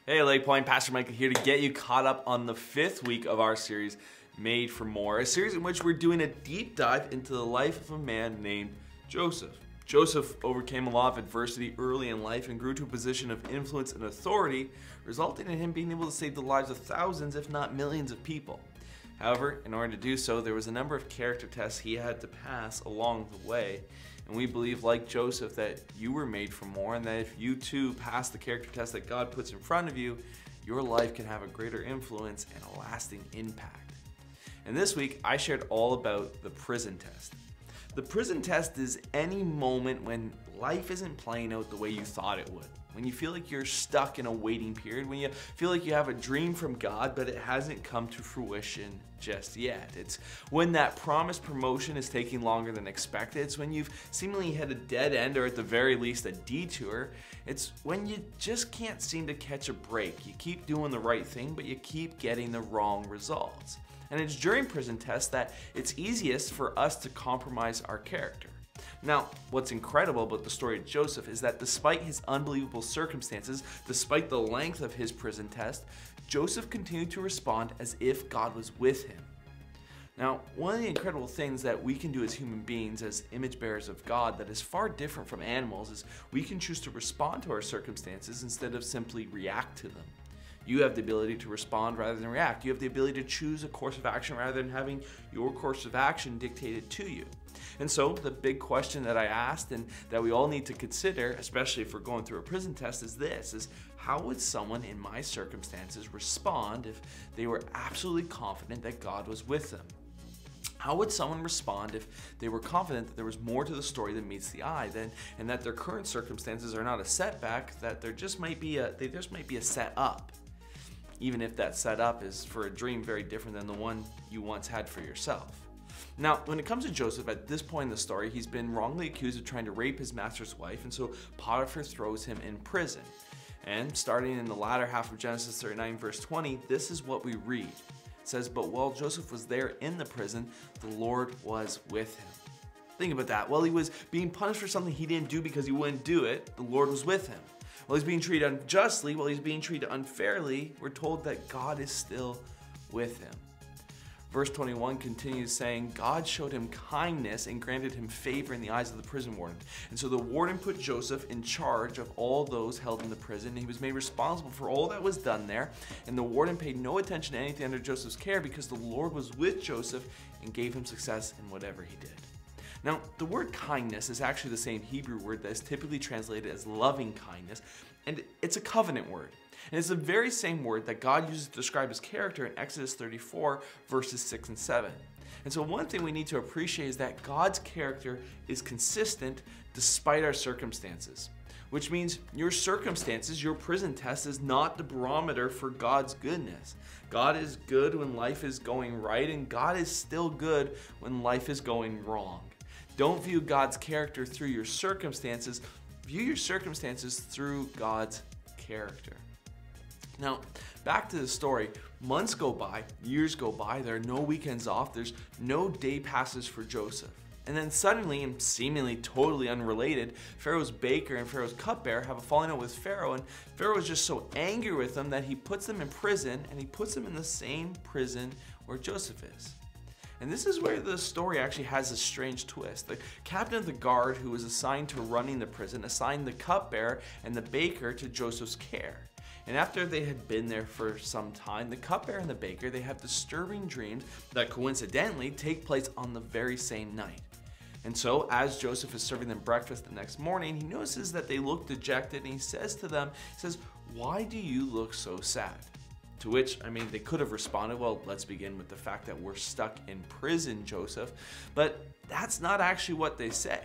Hey Lake Point, Pastor Michael here to get you caught up on the 5th week of our series, Made for More, a series in which we're doing a deep dive into the life of a man named Joseph. Joseph overcame a lot of adversity early in life and grew to a position of influence and authority, resulting in him being able to save the lives of thousands, if not millions of people. However, in order to do so, there was a number of character tests he had to pass along the way. And we believe, like Joseph, that you were made for more, and that if you too pass the character test that God puts in front of you, your life can have a greater influence and a lasting impact. And this week, I shared all about the prison test. The prison test is any moment when life isn't playing out the way you thought it would. When you feel like you're stuck in a waiting period, when you feel like you have a dream from God, but it hasn't come to fruition just yet. It's when that promised promotion is taking longer than expected. It's when you've seemingly hit a dead end, or at the very least a detour. It's when you just can't seem to catch a break. You keep doing the right thing, but you keep getting the wrong results. And it's during prison tests that it's easiest for us to compromise our character. Now, what's incredible about the story of Joseph is that despite his unbelievable circumstances, despite the length of his prison test, Joseph continued to respond as if God was with him. Now, one of the incredible things that we can do as human beings, as image bearers of God, that is far different from animals, is we can choose to respond to our circumstances instead of simply react to them. You have the ability to respond rather than react. You have the ability to choose a course of action rather than having your course of action dictated to you. And so the big question that I asked, and that we all need to consider, especially if we're going through a prison test, is this, is how would someone in my circumstances respond if they were absolutely confident that God was with them? How would someone respond if they were confident that there was more to the story than meets the eye, and that their current circumstances are not a setback, that they just might be a setup? Even if that setup is for a dream very different than the one you once had for yourself. Now, when it comes to Joseph, at this point in the story, he's been wrongly accused of trying to rape his master's wife, and so Potiphar throws him in prison. And starting in the latter half of Genesis 39, verse 20, this is what we read. It says, "But while Joseph was there in the prison, the Lord was with him." Think about that. While he was being punished for something he didn't do because he wouldn't do it, the Lord was with him. While he's being treated unjustly, while he's being treated unfairly, we're told that God is still with him. Verse 21 continues saying, God showed him kindness and granted him favor in the eyes of the prison warden. And so the warden put Joseph in charge of all those held in the prison, and he was made responsible for all that was done there. And the warden paid no attention to anything under Joseph's care because the Lord was with Joseph and gave him success in whatever he did. Now, the word kindness is actually the same Hebrew word that is typically translated as loving kindness, and it's a covenant word. And it's the very same word that God uses to describe his character in Exodus 34, verses 6 and 7. And so one thing we need to appreciate is that God's character is consistent despite our circumstances. Which means your circumstances, your prison test, is not the barometer for God's goodness. God is good when life is going right, and God is still good when life is going wrong. Don't view God's character through your circumstances. View your circumstances through God's character. Now, back to the story. Months go by, years go by, there are no weekends off, there's no day passes for Joseph. And then suddenly, and seemingly totally unrelated, Pharaoh's baker and Pharaoh's cupbearer have a falling out with Pharaoh, and Pharaoh is just so angry with them that he puts them in prison, and he puts them in the same prison where Joseph is. And this is where the story actually has a strange twist. The captain of the guard who was assigned to running the prison assigned the cupbearer and the baker to Joseph's care. And after they had been there for some time, the cupbearer and the baker, they have disturbing dreams that coincidentally take place on the very same night. And so as Joseph is serving them breakfast the next morning, he notices that they look dejected, and he says to them, "Why do you look so sad?" To which, they could have responded, "Well, let's begin with the fact that we're stuck in prison, Joseph." But that's not actually what they say.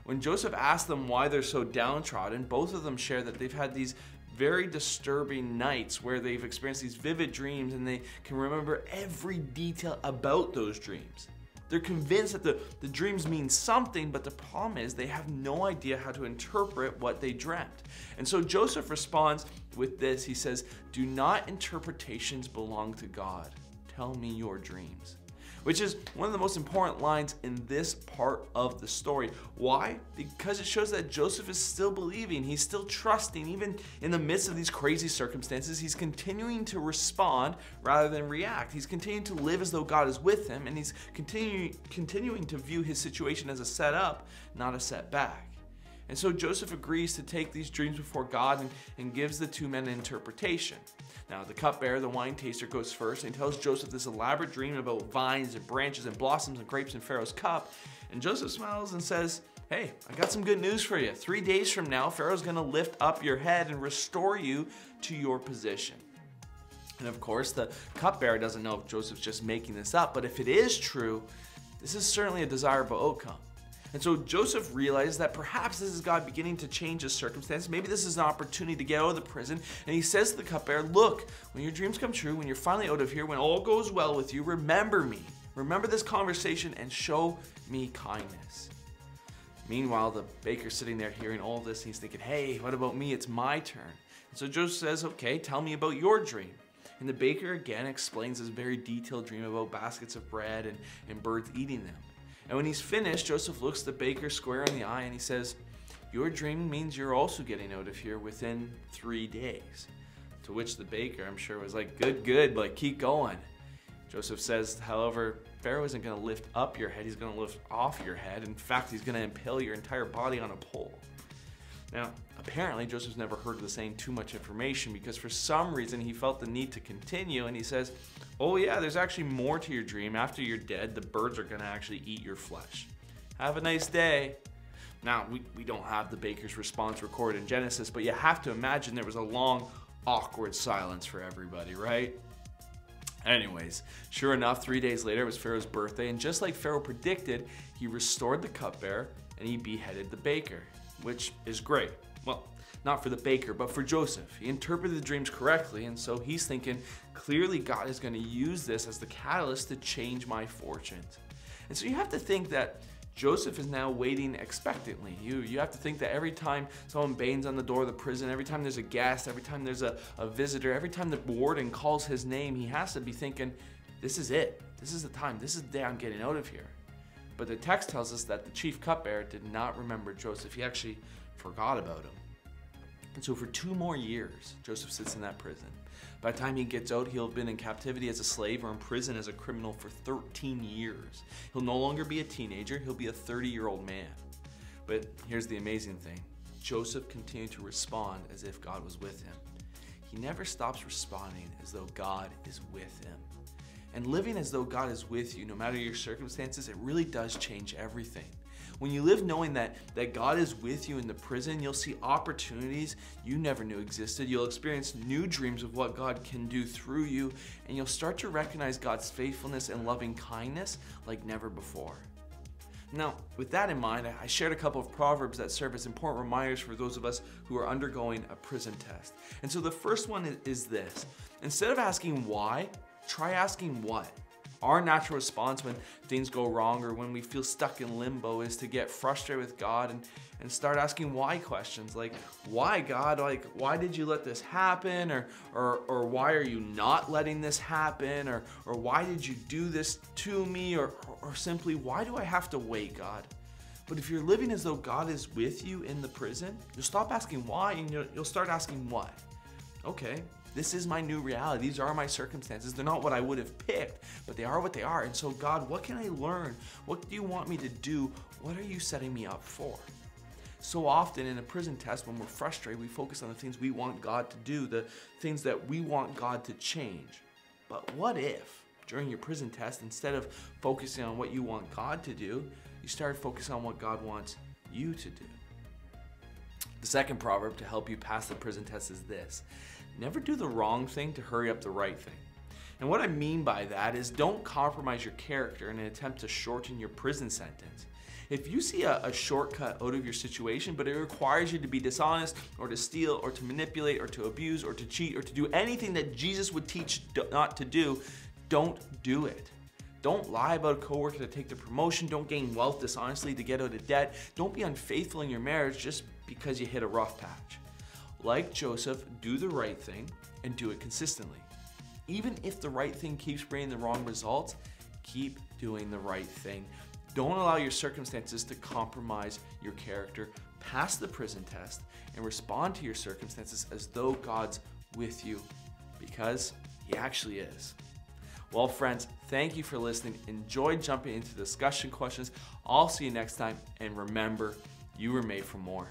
When Joseph asks them why they're so downtrodden, both of them share that they've had these very disturbing nights where they've experienced these vivid dreams, and they can remember every detail about those dreams. They're convinced that the dreams mean something, but the problem is they have no idea how to interpret what they dreamt. And so Joseph responds with this. He says, "Do not interpretations belong to God? Tell me your dreams." which is one of the most important lines in this part of the story. Why? Because it shows that Joseph is still believing, he's still trusting, even in the midst of these crazy circumstances. He's continuing to respond rather than react. He's continuing to live as though God is with him, and he's continuing to view his situation as a setup, not a setback. And so Joseph agrees to take these dreams before God and gives the two men an interpretation. Now, the cupbearer, the wine taster, goes first and tells Joseph this elaborate dream about vines and branches and blossoms and grapes in Pharaoh's cup. And Joseph smiles and says, hey, I got some good news for you. 3 days from now, Pharaoh's going to lift up your head and restore you to your position. And of course, the cupbearer doesn't know if Joseph's just making this up, but if it is true, this is certainly a desirable outcome. And so Joseph realized that perhaps this is God beginning to change his circumstances. Maybe this is an opportunity to get out of the prison. And he says to the cupbearer, look, when your dreams come true, when you're finally out of here, when all goes well with you, remember me. Remember this conversation and show me kindness. Meanwhile, the baker's sitting there hearing all this, and he's thinking, hey, what about me? It's my turn. And so Joseph says, okay, tell me about your dream. And the baker again explains this very detailed dream about baskets of bread and birds eating them. And when he's finished, Joseph looks the baker square in the eye and he says, your dream means you're also getting out of here within 3 days. To which the baker, I'm sure, was like, good, like keep going. Joseph says, however, Pharaoh isn't going to lift up your head, he's going to lift off your head. In fact, he's going to impale your entire body on a pole. Now, apparently, Joseph's never heard of the saying too much information, because for some reason he felt the need to continue, and he says, oh yeah, there's actually more to your dream. After you're dead, the birds are going to actually eat your flesh. Have a nice day. Now, we don't have the baker's response recorded in Genesis, but you have to imagine there was a long, awkward silence for everybody, right? Anyways, sure enough, 3 days later, it was Pharaoh's birthday, and just like Pharaoh predicted, he restored the cupbearer and he beheaded the baker, which is great. Well, not for the baker, but for Joseph. He interpreted the dreams correctly, and so he's thinking, clearly God is going to use this as the catalyst to change my fortunes. And so you have to think that Joseph is now waiting expectantly. You have to think that every time someone bangs on the door of the prison, every time there's a guest, every time there's a visitor, every time the warden calls his name, he has to be thinking, this is it. This is the time. This is the day I'm getting out of here. But the text tells us that the chief cupbearer did not remember Joseph. He actually forgot about him. And so for 2 more years, Joseph sits in that prison. By the time he gets out, he'll have been in captivity as a slave or in prison as a criminal for 13 years. He'll no longer be a teenager, he'll be a 30-year-old man. But here's the amazing thing. Joseph continued to respond as if God was with him. He never stops responding as though God is with him. And living as though God is with you, no matter your circumstances, it really does change everything. When you live knowing that God is with you in the prison, you'll see opportunities you never knew existed. You'll experience new dreams of what God can do through you, and you'll start to recognize God's faithfulness and loving kindness like never before. Now, with that in mind, I shared a couple of proverbs that serve as important reminders for those of us who are undergoing a prison test. And so the first one is this. Instead of asking why, try asking what. Our natural response when things go wrong or when we feel stuck in limbo is to get frustrated with God and start asking why questions, like, why God? Like, why did you let this happen? Or why are you not letting this happen? Or why did you do this to me? Or simply, why do I have to wait, God? But if you're living as though God is with you in the prison, you'll stop asking why and you'll start asking what. Okay, this is my new reality. These are my circumstances. They're not what I would have picked, but they are what they are. And so, God, what can I learn? What do you want me to do? What are you setting me up for? So often in a prison test, when we're frustrated, we focus on the things we want God to do, the things that we want God to change. But what if, during your prison test, instead of focusing on what you want God to do, you start focusing on what God wants you to do? The second proverb to help you pass the prison test is this: never do the wrong thing to hurry up the right thing. And what I mean by that is don't compromise your character in an attempt to shorten your prison sentence. If you see a shortcut out of your situation, but it requires you to be dishonest or to steal or to manipulate or to abuse or to cheat or to do anything that Jesus would teach not to do, don't do it. Don't lie about a coworker to take the promotion. Don't gain wealth dishonestly to get out of debt. Don't be unfaithful in your marriage just because you hit a rough patch. Like Joseph, do the right thing and do it consistently. Even if the right thing keeps bringing the wrong results, keep doing the right thing. Don't allow your circumstances to compromise your character. Pass the prison test and respond to your circumstances as though God's with you, because He actually is. Well, friends, thank you for listening. Enjoy jumping into discussion questions. I'll see you next time, and remember, you were made for more.